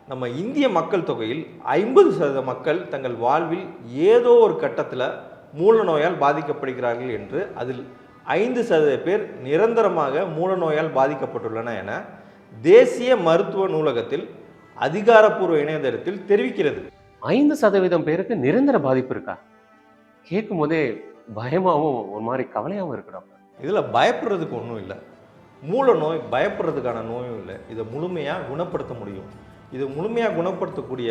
நம்ம இந்திய மக்கள் தொகையில் 50% மக்கள் தங்கள் வாழ்வில் ஏதோ ஒரு கட்டத்தில் மூல நோயால் பாதிக்கப்படுகிறார்கள் என்று, அதில் 5% பேர் நிரந்தரமாக மூல நோயால் பாதிக்கப்பட்டுள்ளன என தேசிய மருத்துவ நூலகத்தில் அதிகாரப்பூர்வ இணையதளத்தில் தெரிவிக்கிறது. 5% பேருக்கு நிரந்தர பாதிப்பு இருக்கா? கேட்கும் போதே பயமாகவும் ஒரு மாதிரி கவலையாகவும் இருக்கிறோம். இதில் பயப்படுறதுக்கு ஒன்றும் இல்லை. மூல நோய் பயப்படுறதுக்கான நோயும் இல்லை. இதை முழுமையாக குணப்படுத்த முடியும். இது முழுமையாக குணப்படுத்தக்கூடிய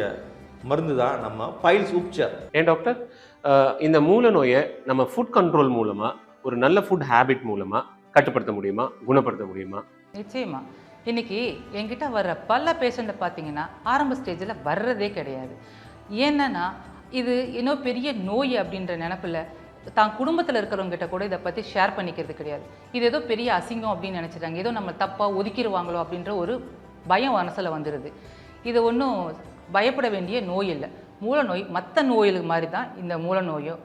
மருந்து தான் நம்ம பைல்ஸ் உப்சார். ஏன் டாக்டர், இந்த மூல நோயை நம்ம ஃபுட் கண்ட்ரோல் மூலமா, ஒரு நல்ல ஃபுட் ஹேபிட் மூலமா கட்டுப்படுத்த முடியுமா, குணப்படுத்த முடியுமா? நிச்சயமா. இன்னைக்கு என்கிட்ட வர்ற பல பேஷண்ட்டை பார்த்தீங்கன்னா ஆரம்ப ஸ்டேஜில் வர்றதே கிடையாது. ஏன்னா இது இன்னும் பெரிய நோய் அப்படின்ற நினப்பில் தான் குடும்பத்தில் இருக்கிறவங்ககிட்ட கூட இதை பற்றி ஷேர் பண்ணிக்கிறது கிடையாது. இது ஏதோ பெரிய அசிங்கம் அப்படின்னு நினச்சிட்டாங்க, ஏதோ நம்ம தப்பாக ஒதுக்கிடுவாங்களோ அப்படின்ற ஒரு பயம் மனசில் வந்துடுது. இது ஒன்றும் பயப்பட வேண்டிய நோய் இல்லை. மூல நோய் மற்ற நோய்களுக்கு மாதிரி தான் இந்த மூல நோயும்.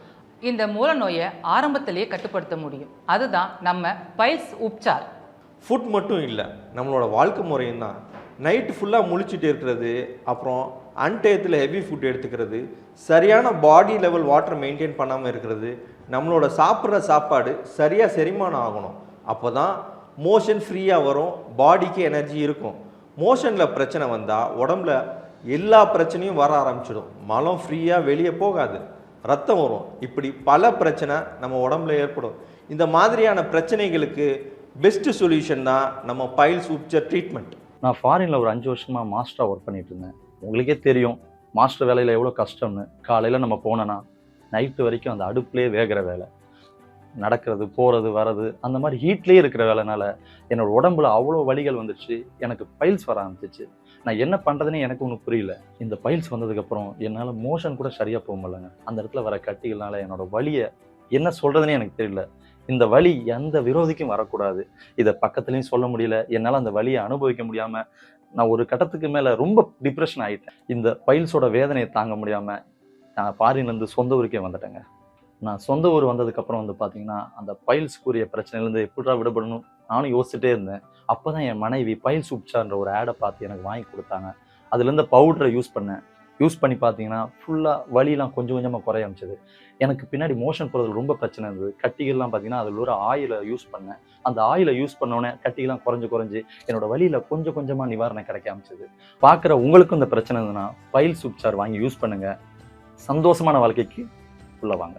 இந்த மூல நோயை ஆரம்பத்திலேயே கட்டுப்படுத்த முடியும். அதுதான் நம்ம பைல்ஸ் உப்சார். ஃபுட் மட்டும் இல்லை, நம்மளோட வாழ்க்கை முறையும் தான். நைட்டு ஃபுல்லாக முழிச்சிட்டு இருக்கிறது, அப்புறம் அன்டயத்தில் ஹெவி ஃபுட் எடுத்துக்கிறது, சரியான பாடி லெவல் வாட்டர் மெயின்டைன் பண்ணாமல் இருக்கிறது, நம்மளோட சாப்பிட்ற சாப்பாடு சரியாக செரிமானம் ஆகணும். அப்போ தான் மோஷன் ஃப்ரீயாக வரும், பாடிக்கு எனர்ஜி இருக்கும். மோஷனில் பிரச்சனை வந்தால் உடம்புல எல்லா பிரச்சனையும் வர ஆரம்பிச்சிடும். மலம் ஃப்ரீயாக வெளியே போகாது, ரத்தம் வரும். இப்படி பல பிரச்சனை நம்ம உடம்புல ஏற்படும். இந்த மாதிரியான பிரச்சனைகளுக்கு பெஸ்ட்டு சொல்யூஷன் தான் நம்ம பைல்ஸ் உப்சார் ட்ரீட்மெண்ட். நான் ஃபாரினில் ஒரு 5 வருஷமாக மாஸ்டராக ஒர்க் பண்ணிட்டு இருந்தேன். உங்களுக்கே தெரியும் மாஸ்டர் வேலையில் எவ்வளோ கஷ்டம்னு. காலையில் நம்ம போனோன்னா நைட்டு வரைக்கும் அந்த அடுப்புலேயே வேகிற வேலை, நடக்கிறது போகிறது வர்றது, அந்த மாதிரி ஹீட்லேயே இருக்கிற வேலைனால என்னோடய உடம்புல அவ்வளோ வலிகள் வந்துடுச்சு. எனக்கு பைல்ஸ் வர ஆரம்பிச்சிச்சு. நான் என்ன பண்ணுறதுன்னு எனக்கு ஒன்றும் புரியல. இந்த பைல்ஸ் வந்ததுக்கப்புறம் என்னால் மோஷன் கூட சரியாக போக முடியலங்க. அந்த இடத்துல வர கட்டிகள்னால என்னோடய வலியை என்ன சொல்கிறதுனே எனக்கு தெரியல. இந்த வலி எந்த விரோதிக்கும் வரக்கூடாது. இதை பக்கத்துலேயும் சொல்ல முடியல. என்னால் அந்த வலியை அனுபவிக்க முடியாமல் நான் ஒரு கட்டத்துக்கு மேலே ரொம்ப டிப்ரெஷன் ஆகிட்டேன். இந்த பைல்ஸோட வேதனையை தாங்க முடியாமல் நான் ஃபாரின்லேருந்து சொந்த ஊருக்கே வந்துட்டேங்க. நான் சொந்த ஊர் வந்ததுக்கப்புறம் பார்த்தீங்கன்னா அந்த பைல்ஸ்க்குரிய பிரச்சனையிலேருந்து எப்படிடா விடுபடணும் நானும் யோசிச்சுட்டே இருந்தேன். அப்போ தான் என் மனைவி பைல்ஸ் உப்சார்ன்ற ஒரு ஆடை பார்த்து எனக்கு வாங்கி கொடுத்தாங்க. அதுலேருந்து பவுடரை யூஸ் பண்ணி பார்த்தீங்கன்னா ஃபுல்லாக வலியெலாம் கொஞ்சம் கொஞ்சமாக குறைய ஆரம்பிச்சது. எனக்கு பின்னாடி மோஷன் போகிறதுல ரொம்ப பிரச்சனை இருந்தது. கட்டிகள்லாம் பார்த்தீங்கன்னா அதில் ஒரு ஆயிலை யூஸ் பண்ணேன். அந்த ஆயிலை யூஸ் பண்ணோன்னே கட்டிகள்லாம் குறைஞ்சு என்னோடய வலியில் கொஞ்சம் கொஞ்சமாக நிவாரணம் கிடைக்க ஆரம்பிச்சது. பார்க்குற உங்களுக்கும் இந்த பிரச்சனை இருந்ததுன்னா பைல்ஸ் உப்சார் வாங்கி யூஸ் பண்ணுங்கள். சந்தோஷமான வாழ்க்கைக்கு உள்ள வாங்க.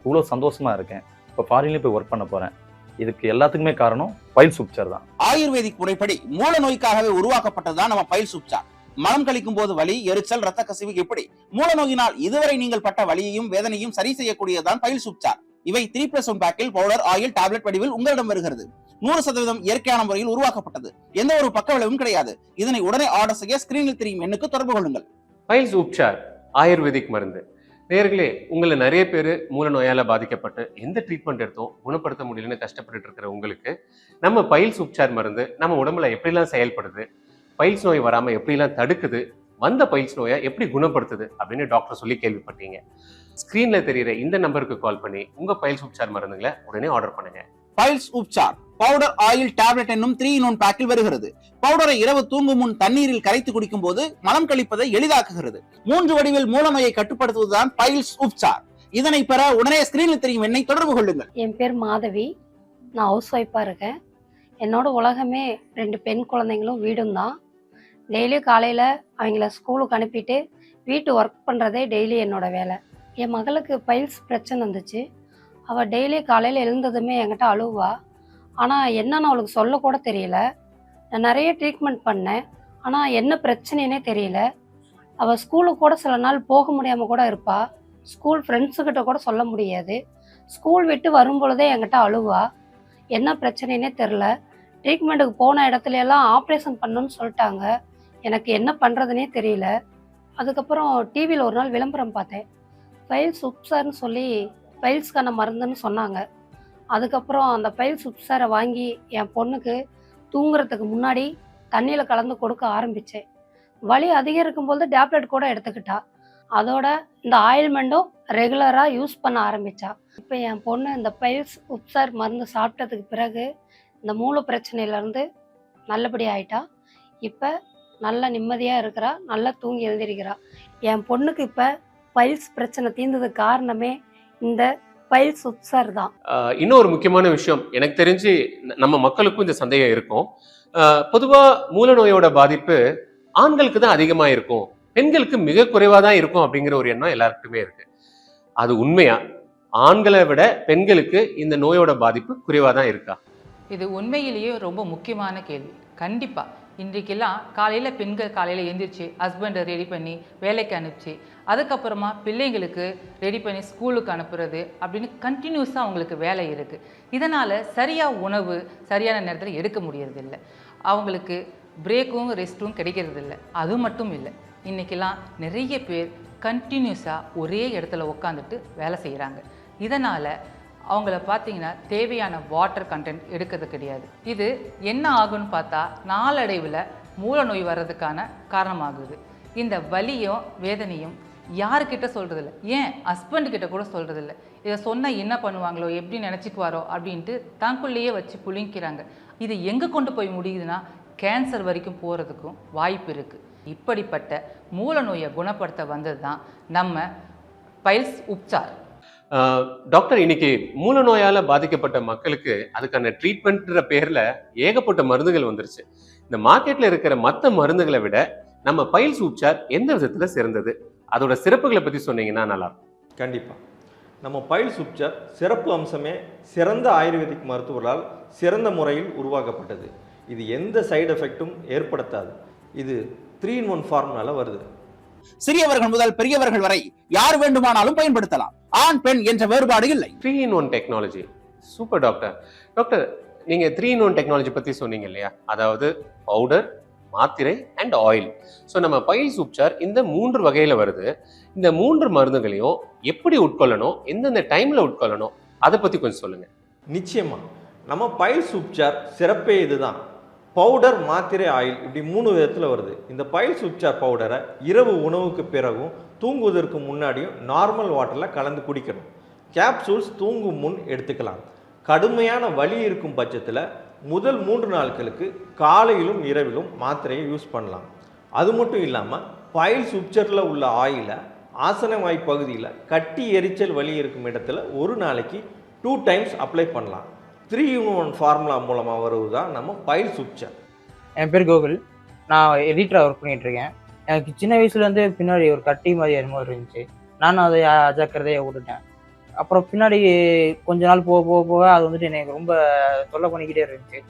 இவ்வளோ சந்தோஷமாக இருக்கேன். இப்போ ஃபாரின்லேயே போய் ஒர்க் பண்ண போகிறேன். இதுக்கு எல்லாத்துக்குமே காரணம் பைல்ஸ் உப்சார் தான். ஆயுர்வேதிக் முறைப்படி மூல நோய்க்காகவே உருவாக்கப்பட்டதுதான் நம்ம பைல்ஸ் உப்சார். மலம் கழிக்கும் போது வலி, எரிச்சல், ரத்த கசிவு, எப்படி மூல நோயினால் இதுவரை நீங்கள் பட்ட வலியையும் வேதனையும் சரி செய்யக்கூடியதான் பைல்ஸ் உப்சார். இவை 3+1 பேக்கில் பவுடர், ஆயில், டேப்லெட் வடிவில் உங்களிடம் வருகிறது. 100% இயற்கையான முறையில் உருவாக்கப்பட்டது. எந்த ஒரு பக்க விளைவும் கிடையாது. இதனை உடனே ஆர்டர் செய்ய ஸ்கிரீனில் தெரியும் எண்ணுக்கு தொடர்பு கொள்ளுங்கள். பைல்ஸ் உப்சார் ஆயுர்வேதிக் மருந்து. நேயர்களே, உங்களை நிறைய பேர் மூல நோயால் பாதிக்கப்பட்டு எந்த ட்ரீட்மெண்ட் எடுத்தோம் குணப்படுத்த முடியலன்னு கஷ்டப்பட்டு இருக்கிற உங்களுக்கு நம்ம பைல்ஸ் உப்சார் மருந்து நம்ம உடம்புல எப்படிலாம் செயல்படுது, பைல்ஸ் நோய் வராமல் எப்படிலாம் தடுக்குது, வந்த பைல்ஸ் நோயை எப்படி குணப்படுத்துது அப்படின்னு டாக்டர் சொல்லி கேள்விப்பட்டீங்க. ஸ்க்ரீனில் தெரிகிற இந்த நம்பருக்கு கால் பண்ணி உங்கள் பைல்ஸ் உப்சார் மருந்துகளை உடனே ஆர்டர் பண்ணுங்க. பைல்ஸ் உப்சார் பவுடர், ஆயில், டேப்லெட் என்னும் 3-in-1 பேக்கில் வருகிறது. பவுடரை இரவு தூங்கும் முன் தண்ணீரில் கரைத்து குடிக்கும் போது மலம் கழிப்பதை எளிதாக்குகிறது. 3 வடிவில் மூல நோயை கட்டுப்படுத்துவதுதான் பைல்ஸ் உப்சார். இதனை பெற உடனே ஸ்கிரீனில் தெரியும் எண்ணை தொடர்பு கொள்ளுங்கள். என் பேர் மாதவி. நான் ஹவுஸ் ஒய்ஃபாக இருக்கேன். என்னோட உலகமே 2 பெண் குழந்தைங்களும் வீடும் தான். டெய்லியும் காலையில் அவங்கள ஸ்கூலுக்கு அனுப்பிட்டு வீட்டு ஒர்க் பண்ணுறதே டெய்லி என்னோட வேலை. என் மகளுக்கு பைல்ஸ் பிரச்சனை இருந்துச்சு. அவள் டெய்லி காலையில் எழுந்ததுமே என்கிட்ட அழுவா. ஆனால் என்னன்னு அவளுக்கு சொல்லக்கூட தெரியல. நான் நிறைய ட்ரீட்மெண்ட் பண்ணேன், ஆனால் என்ன பிரச்சனைனே தெரியல. அவள் ஸ்கூலுக்கு கூட சில நாள் போக முடியாமல் கூட இருப்பாள். ஸ்கூல் ஃப்ரெண்ட்ஸுக்கிட்ட கூட சொல்ல முடியாது. ஸ்கூல் விட்டு வரும்பொழுதே என்கிட்ட அழுவா. என்ன பிரச்சனைனே தெரில. ட்ரீட்மெண்ட்டுக்கு போன இடத்துல எல்லாம் ஆப்ரேஷன் பண்ணணும்னு சொல்லிட்டாங்க. எனக்கு என்ன பண்ணுறதுனே தெரியல. அதுக்கப்புறம் டிவியில் ஒரு நாள் விளம்பரம் பார்த்தேன். பைல்ஸ் உப்சார்னு சொல்லி பைல்ஸ்க்கான மருந்துன்னு சொன்னாங்க. அதுக்கப்புறம் அந்த பைல்ஸ் உப்சாரை வாங்கி என் பொண்ணுக்கு தூங்குறதுக்கு முன்னாடி தண்ணியில் கலந்து கொடுக்க ஆரம்பித்தேன். வலி அதிகரிக்கும் போது டேப்லெட் கூட எடுத்துக்கிட்டா. அதோட இந்த ஆயில்மெண்ட்டும் ரெகுலராக யூஸ் பண்ண ஆரம்பித்தா. இப்போ என் பொண்ணு இந்த பைல்ஸ் உப்சார் மருந்து சாப்பிட்டதுக்கு பிறகு இந்த மூல பிரச்சனையிலேருந்து நல்லபடி ஆயிட்டா. இப்போ நல்ல நிம்மதியாக இருக்கிறா, நல்லா தூங்கி எழுந்திருக்கிறா. என் பொண்ணுக்கு இப்போ பைல்ஸ் பிரச்சனை தீர்ந்ததுக்கு காரணமே இந்த பைல்ஸ் உப்சர் தான். இன்னொரு முக்கியமான விஷயம் எனக்கு தெரிஞ்சு நம்ம மக்களுக்கும் இந்த சந்தேகம் இருக்கும். பொதுவா மூல நோயோட பாதிப்பு ஆண்களுக்கு தான் அதிகமா இருக்கும், பெண்களுக்கு மிக குறைவா தான் இருக்கும் அப்படிங்கிற ஒரு எண்ணம் எல்லாருக்குமே இருக்கு. அது உண்மையா? ஆண்களை விட பெண்களுக்கு இந்த நோயோட பாதிப்பு குறைவா தான் இருக்கா? இது உண்மையிலேயே ரொம்ப முக்கியமான கேள்வி. கண்டிப்பாக இன்றைக்கெல்லாம் காலையில் பெண்கள் காலையில் எழுந்திரிச்சு ஹஸ்பண்டை ரெடி பண்ணி வேலைக்கு அனுப்பிச்சு அதுக்கப்புறமா பிள்ளைங்களுக்கு ரெடி பண்ணி ஸ்கூலுக்கு அனுப்புறது அப்படின்னு கண்டினியூஸாக அவங்களுக்கு வேலை இருக்குது. இதனால் சரியாக உணவு சரியான நேரத்தில் எடுக்க முடியறதில்லை, அவங்களுக்கு பிரேக்கும் ரெஸ்ட்டும் கிடைக்கிறதில்ல. அது மட்டும் இல்லை, இன்றைக்கெல்லாம் நிறைய பேர் கண்டினியூஸாக ஒரே இடத்துல உட்காந்துட்டு வேலை செய்கிறாங்க. இதனால் அவங்கள பார்த்தீங்கன்னா தேவையான வாட்டர் கண்டென்ட் எடுக்கிறது கிடையாது. இது என்ன ஆகுன்னு பார்த்தா நாளடைவில் மூல நோய் வர்றதுக்கான காரணமாகுது. இந்த வலியும் வேதனையும் யாருக்கிட்ட சொல்கிறதில்ல, ஏன் ஹஸ்பண்டுக்கிட்ட கூட சொல்கிறதில்ல. இதை சொன்னால் என்ன பண்ணுவாங்களோ, எப்படி நினச்சிக்குவாரோ அப்படின்ட்டு தனக்குள்ளேயே வச்சு புழுங்கிக்கிறாங்க. இது எங்கே கொண்டு போய் முடியுதுன்னா கேன்சர் வரைக்கும் போகிறதுக்கும் வாய்ப்பு இருக்குது. இப்படிப்பட்ட மூல நோயை குணப்படுத்த வந்தது தான் நம்ம பைல்ஸ் உப்சார். டாக்டர், இன்னைக்கு மூல நோயால பாதிக்கப்பட்ட மக்களுக்கு அதுக்கான ட்ரீட்மெண்ட்ன்ற பேர்ல ஏகப்பட்ட மருந்துகள் வந்துருச்சு. இந்த மார்க்கெட்ல இருக்கிற மற்ற மருந்துகளை விட நம்ம பைல்ஸ் உப்சார் எந்த விதத்துல சிறந்தது, அதோட சிறப்புகளை பத்தி சொன்னீங்கன்னா நல்லா இருக்கும். கண்டிப்பாக நம்ம பைல்ஸ் உப்சார் சிறப்பு அம்சமே சிறந்த ஆயுர்வேதிக் மருத்துவர்களால் சிறந்த முறையில் உருவாக்கப்பட்டது. இது எந்த சைடு எஃபெக்டும் ஏற்படுத்தாது. இது 3-in-1 ஃபார்முலால வருது. சிறியவர்கள் முதல் பெரியவர்கள் வரை யார் வேண்டுமானாலும் பயன்படுத்தலாம். ஆண் பெண் என்ற வேறுபாடு இல்லை. 3-in-1 technology. Super doctor. Doctor, நீங்க 3-in-1 டெக்னாலஜி பத்தி சொன்னீங்க இல்லையா, அதாவது பவுடர், மாத்திரை அண்ட் ஆயில். ஸோ நம்ம பைல்ஸ் உப்சார் இந்த 3 வகையில வருது. இந்த 3 மருந்துகளையும் எப்படி உட்கொள்ளணும், எந்தெந்த டைம்ல உட்கொள்ளணும், அதை பத்தி கொஞ்சம் சொல்லுங்க. நிச்சயமா நம்ம பைல்ஸ் உப்சார் சிறப்பே இதுதான். பவுடர், மாத்திரை, ஆயில் இப்படி 3 விதத்தில் வருது. இந்த பைல்ஸ் உப்சார் பவுடரை இரவு உணவுக்கு பிறகும் தூங்குவதற்கு முன்னாடியும் நார்மல் வாட்டரில் கலந்து குடிக்கணும். கேப்சூல்ஸ் தூங்கும் முன் எடுத்துக்கலாம். கடுமையான வலி இருக்கும் பட்சத்தில் முதல் 3 நாட்களுக்கு காலையிலும் இரவிலும் மாத்திரையை யூஸ் பண்ணலாம். அது மட்டும் இல்லாமல் பைல்ஸ் உப்சரில் உள்ள ஆயிலை ஆசனவாய் பகுதியில் கட்டி எரிச்சல் வலி இருக்கும் இடத்துல ஒரு நாளைக்கு 2 டைம்ஸ் அப்ளை பண்ணலாம். 3-in-1 ஃபார்முலா மூலமாக வருவது தான் நம்ம பைல்ஸ் உப்சார். என் பேர் கோகுல், நான் எடிட்டராக ஒர்க் பண்ணிகிட்ருக்கேன். எனக்கு சின்ன வயசுலேருந்து பின்னாடி ஒரு கட்டி மாதிரி என்னமோ இருந்துச்சு. நானும் அதை அஜாக்கிரதையாக விட்டுட்டேன். அப்புறம் பின்னாடி கொஞ்ச நாள் போக போக போக அது வந்துட்டு எனக்கு ரொம்ப தொல்லை பண்ணிக்கிட்டே இருந்துச்சு.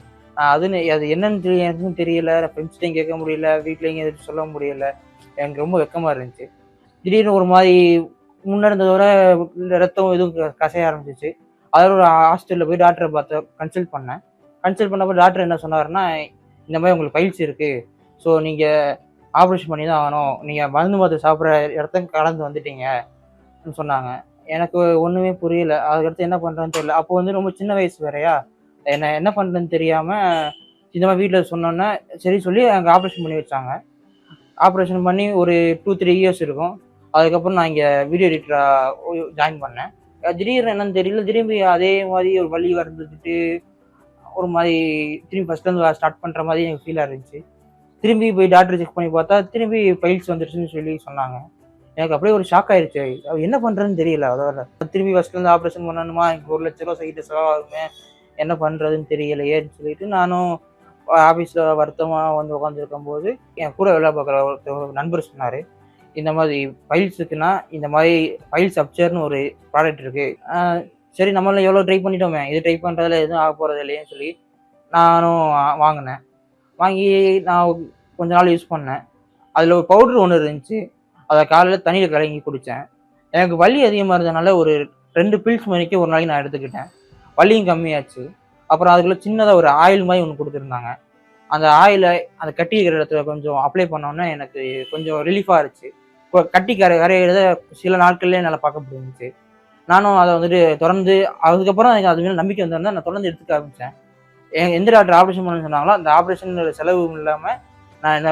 அது என்னன்னு எனக்கும் தெரியல, ஃப்ரெண்ட்ஸ்டையும் கேட்க முடியல, வீட்லேயும் எதுவும் சொல்ல முடியல. எனக்கு ரொம்ப வெக்கமாக இருந்துச்சு. திடீர்னு ஒரு மாதிரி முன்னே இருந்ததோட ரத்தம் எதுவும் கசைய ஆரம்பிச்சிச்சு. அதில் ஒரு ஹாஸ்பிட்டலில் போய் டாக்டரை கன்சல்ட் பண்ணப்போ டாக்டர் என்ன சொன்னார்னா, இந்த மாதிரி உங்களுக்கு பைல்ஸ் இருக்குது, ஸோ நீங்கள் ஆப்ரேஷன் பண்ணி தான் ஆகணும், நீங்கள் மருந்து மாத்திரை சாப்பிட்ற இடத்த கலந்து வந்துட்டீங்கன்னு சொன்னாங்க. எனக்கு ஒன்றுமே புரியல. அதுக்கடுத்து என்ன பண்ணுறேன்னு தெரியல. அப்போ வந்து ரொம்ப சின்ன வயசு வேறையா, என்ன பண்ணுறேன்னு தெரியாமல் இந்த மாதிரி வீட்டில் சொன்னோன்னே சரி சொல்லி அங்கே ஆப்ரேஷன் பண்ணி வச்சாங்க. ஆப்ரேஷன் பண்ணி ஒரு 2-3 இயர்ஸ் இருக்கும். அதுக்கப்புறம் நான் இங்கே வீடியோ எடிட்டராக ஜாயின் பண்ணேன். திடீர்னு என்னன்னு தெரியல, திரும்பி அதே மாதிரி ஒரு வலி வந்துட்டு ஒரு மாதிரி திரும்பி ஃபஸ்ட்லேருந்து ஸ்டார்ட் பண்ணுற மாதிரி எனக்கு ஃபீலாக இருந்துச்சு. திரும்பி போய் டாக்டர் செக் பண்ணி பார்த்தா திரும்பி பைல்ஸ் வந்துருச்சுன்னு சொல்லி சொன்னாங்க. எனக்கு அப்படியே ஒரு ஷாக் ஆயிடுச்சு. என்ன பண்ணுறதுன்னு தெரியல. அதோட திரும்பி ஃபஸ்ட்லேருந்து ஆப்ரேஷன் பண்ணணுமா, எனக்கு 1 லட்ச ரூபா சைட்டு செலவாகுமே, என்ன பண்ணுறதுன்னு தெரியலையேன்னு சொல்லிட்டு நானும் ஆஃபீஸில் வருத்தமாக வந்து உட்காந்துருக்கும் போது என் கூட வேலை பார்க்குற ஒரு நண்பர் சொன்னார், இந்த மாதிரி பைல்ஸுக்குன்னா இந்த மாதிரி பைல்ஸ் அப்சர்னு ஒரு ப்ராடக்ட் இருக்குது. சரி, நம்மள எவ்வளோ ட்ரை பண்ணிட்டோமே, இது ட்ரை பண்ணுறதுல எதுவும் ஆக போகிறது இல்லையேன்னு சொல்லி நானும் வாங்கினேன். வாங்கி நான் கொஞ்ச நாள் யூஸ் பண்ணேன். அதில் ஒரு பவுட்ரு ஒன்று இருந்துச்சு, அதை காலையில் தண்ணியில் கலங்கி குடித்தேன். எனக்கு வலி அதிகமாக இருந்ததுனால ஒரு 2 பில்ஸ் மணிக்கு ஒரு நாளைக்கு நான் எடுத்துக்கிட்டேன். வலியும் கம்மியாச்சு. அப்புறம் அதுக்குள்ளே சின்னதாக ஒரு ஆயில் மாதிரி ஒன்று கொடுத்துருந்தாங்க. அந்த ஆயிலை அந்த கட்டி இருக்கிற இடத்துல கொஞ்சம் அப்ளை பண்ணோன்னே எனக்கு கொஞ்சம் ரிலீஃபாக இருந்துச்சு. இப்போ கட்டி கரையிறத சில நாட்கள்லேயே என்னால் பார்க்க முடிஞ்சிச்சு. நானும் அதை வந்துட்டு தொடர்ந்து அதுக்கப்புறம் எனக்கு அது மேலே நம்பிக்கை வந்திருந்தா நான் தொடர்ந்து எடுத்துக்க ஆரம்பித்தேன். எந்த டாக்டர் ஆப்ரேஷன் பண்ண சொன்னாங்களோ அந்த ஆப்ரேஷன் செலவும் இல்லாமல் நான் இந்த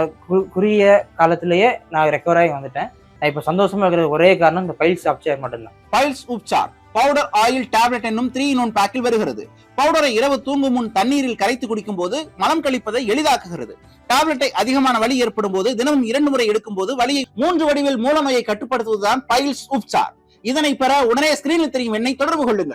குறுகிய காலத்திலேயே நான் ரெக்கவர் ஆகி வந்துட்டேன். நான் இப்போ சந்தோஷமாக இருக்கிற ஒரே காரணம் இந்த பைல்ஸ் உப்சார் மட்டும்தான். பைல்ஸ் உப்சார் பவுடர் ஆயில் டேப்லெட் என்னும் 3-in-1 பேக்கில் வருகிறது. பவுடரை இரவு தூங்கும் முன் தண்ணீரில் கரைத்து குடிக்கும் போது மலம் கழிப்பதை எளிதாக்குகிறது. டேப்லெட்டை அதிகமான வலி ஏற்படும் போது தினமும் 2 முறை எடுக்கும் போது வலியை 3 வடிவில் மூல நோயை கட்டுப்படுத்துவதுதான் பைல்ஸ் உப்சார். இதனை பெற உடனே ஸ்கிரீனில் தெரியும் எண்ணை தொடர்பு கொள்ளுங்கள்.